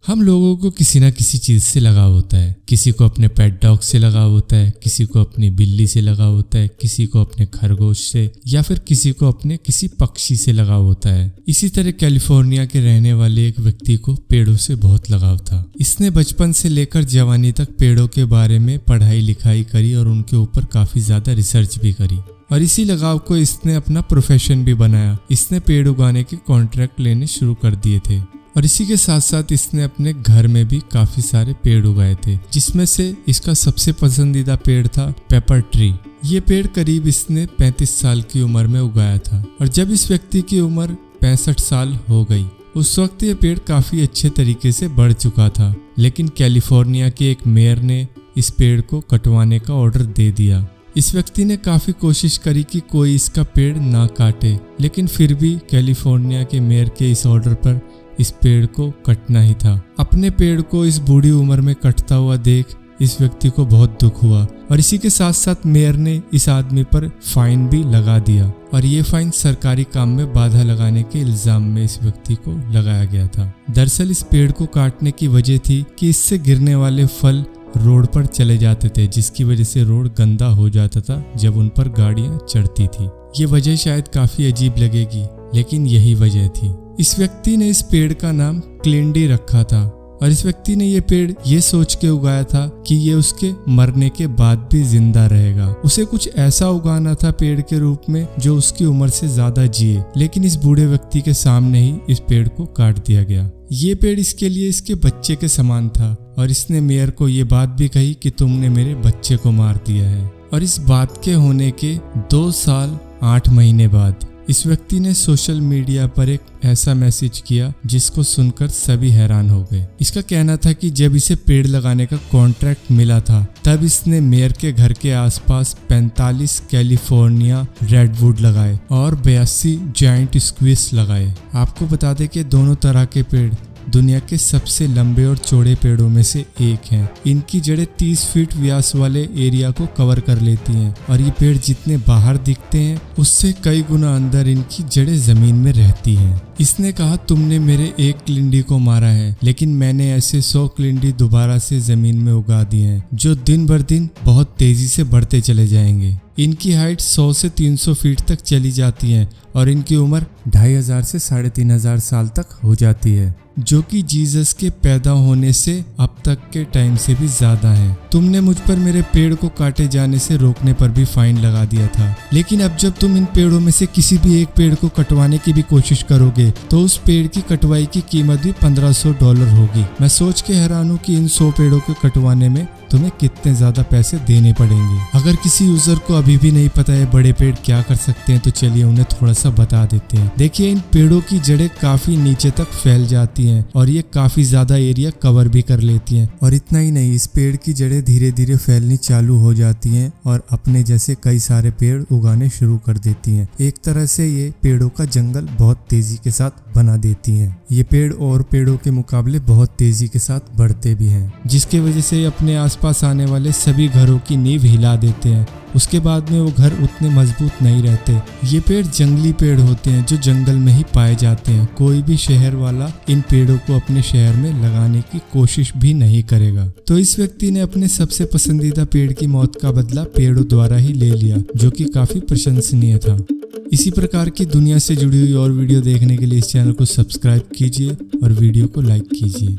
हम लोगों को किसी ना किसी चीज से लगाव होता है। किसी को अपने पेट डॉग से लगाव होता है, किसी को अपनी बिल्ली से लगाव होता है, किसी को अपने खरगोश से, या फिर किसी को अपने किसी पक्षी से लगाव होता है। इसी तरह कैलिफोर्निया के रहने वाले एक व्यक्ति को पेड़ों से बहुत लगाव था। इसने बचपन से लेकर जवानी तक पेड़ों के बारे में पढ़ाई लिखाई करी और उनके ऊपर काफी ज्यादा रिसर्च भी करी, और इसी लगाव को इसने अपना प्रोफेशन भी बनाया। इसने पेड़ उगाने के कॉन्ट्रैक्ट लेने शुरू कर दिए थे, और इसी के साथ साथ इसने अपने घर में भी काफी सारे पेड़ उगाए थे, जिसमें से इसका सबसे पसंदीदा पेड़ था पेपर ट्री। ये पेड़ करीब इसने 35 साल की उम्र में उगाया था, और जब इस व्यक्ति की उम्र 65 साल हो गई, उस वक्त ये पेड़ काफी अच्छे तरीके से बढ़ चुका था। लेकिन कैलिफोर्निया के एक मेयर ने इस पेड़ को कटवाने का ऑर्डर दे दिया। इस व्यक्ति ने काफी कोशिश करी कि कोई इसका पेड़ ना काटे, लेकिन फिर भी कैलिफोर्निया के मेयर के इस ऑर्डर पर इस पेड़ को कटना ही था। अपने पेड़ को इस बूढ़ी उम्र में कटता हुआ देख इस व्यक्ति को बहुत दुख हुआ, और इसी के साथ साथ मेयर ने इस आदमी पर फाइन भी लगा दिया, और ये फाइन सरकारी काम में बाधा लगाने के इल्जाम में इस व्यक्ति को लगाया गया था। दरअसल इस पेड़ को काटने की वजह थी कि इससे गिरने वाले फल रोड पर चले जाते थे, जिसकी वजह से रोड गंदा हो जाता था जब उन पर गाड़ियां चढ़ती थी। ये वजह शायद काफी अजीब लगेगी, लेकिन यही वजह थी। इस व्यक्ति ने इस पेड़ का नाम क्लिंडी रखा था, और इस व्यक्ति ने ये पेड़ ये सोच के उगाया था कि ये उसके मरने के बाद भी जिंदा रहेगा। उसे कुछ ऐसा उगाना था पेड़ के रूप में जो उसकी उम्र से ज्यादा जिए, लेकिन इस बूढ़े व्यक्ति के सामने ही इस पेड़ को काट दिया गया। ये पेड़ इसके लिए इसके बच्चे के समान था, और इसने मेयर को ये बात भी कही कि तुमने मेरे बच्चे को मार दिया है। और इस बात के होने के 2 साल 8 महीने बाद इस व्यक्ति ने सोशल मीडिया पर एक ऐसा मैसेज किया जिसको सुनकर सभी हैरान हो गए। इसका कहना था कि जब इसे पेड़ लगाने का कॉन्ट्रैक्ट मिला था, तब इसने मेयर के घर के आसपास 45 कैलिफोर्निया रेडवुड लगाए और 82 जायंट स्क्विस लगाए। आपको बता दें कि दोनों तरह के पेड़ दुनिया के सबसे लंबे और चौड़े पेड़ों में से एक हैं। इनकी जड़ें 30 फीट व्यास वाले एरिया को कवर कर लेती हैं, और ये पेड़ जितने बाहर दिखते हैं उससे कई गुना अंदर इनकी जड़ें जमीन में रहती हैं। इसने कहा, तुमने मेरे एक क्लिंडी को मारा है, लेकिन मैंने ऐसे 100 क्लिंडी दोबारा से जमीन में उगा दिए हैं, जो दिन भर दिन बहुत तेजी से बढ़ते चले जाएंगे। इनकी हाइट 100 से 300 फीट तक चली जाती है, और इनकी उम्र 2500 से 3500 साल तक हो जाती है, जो कि जीसस के पैदा होने से अब तक के टाइम से भी ज्यादा है। तुमने मुझ पर मेरे पेड़ को काटे जाने से रोकने पर भी फाइन लगा दिया था, लेकिन अब जब तुम इन पेड़ों में से किसी भी एक पेड़ को कटवाने की भी कोशिश करोगे तो उस पेड़ की कटवाई की कीमत भी $1500 होगी। मैं सोच के हैरान हूँ कि इन 100 पेड़ों को कटवाने में तुम्हें कितने ज्यादा पैसे देने पड़ेंगे। अगर किसी यूजर को अभी भी नहीं पता है बड़े पेड़ क्या कर सकते हैं, तो चलिए उन्हें थोड़ा सा बता देते हैं। देखिए, इन पेड़ों की जड़ें काफी नीचे तक फैल जाती हैं, और ये काफी ज्यादा एरिया कवर भी कर लेती हैं। और इतना ही नहीं, इस पेड़ की जड़ें धीरे धीरे फैलनी चालू हो जाती हैं और अपने जैसे कई सारे पेड़ उगाने शुरू कर देती हैं। एक तरह से ये पेड़ों का जंगल बहुत तेजी के साथ बना देती हैं। ये पेड़ और पेड़ों के मुकाबले बहुत तेजी के साथ बढ़ते भी हैं, जिसकी वजह से अपने आसपास आने वाले सभी घरों की नींव हिला देते हैं। उसके बाद में वो घर उतने मजबूत नहीं रहते। ये पेड़ जंगली पेड़ होते हैं जो जंगल में ही पाए जाते हैं। कोई भी शहर वाला इन पेड़ों को अपने शहर में लगाने की कोशिश भी नहीं करेगा। तो इस व्यक्ति ने अपने सबसे पसंदीदा पेड़ की मौत का बदला पेड़ों द्वारा ही ले लिया, जो कि काफी प्रशंसनीय था। इसी प्रकार की दुनिया से जुड़ी हुई और वीडियो देखने के लिए इस चैनल को सब्सक्राइब कीजिए और वीडियो को लाइक कीजिए।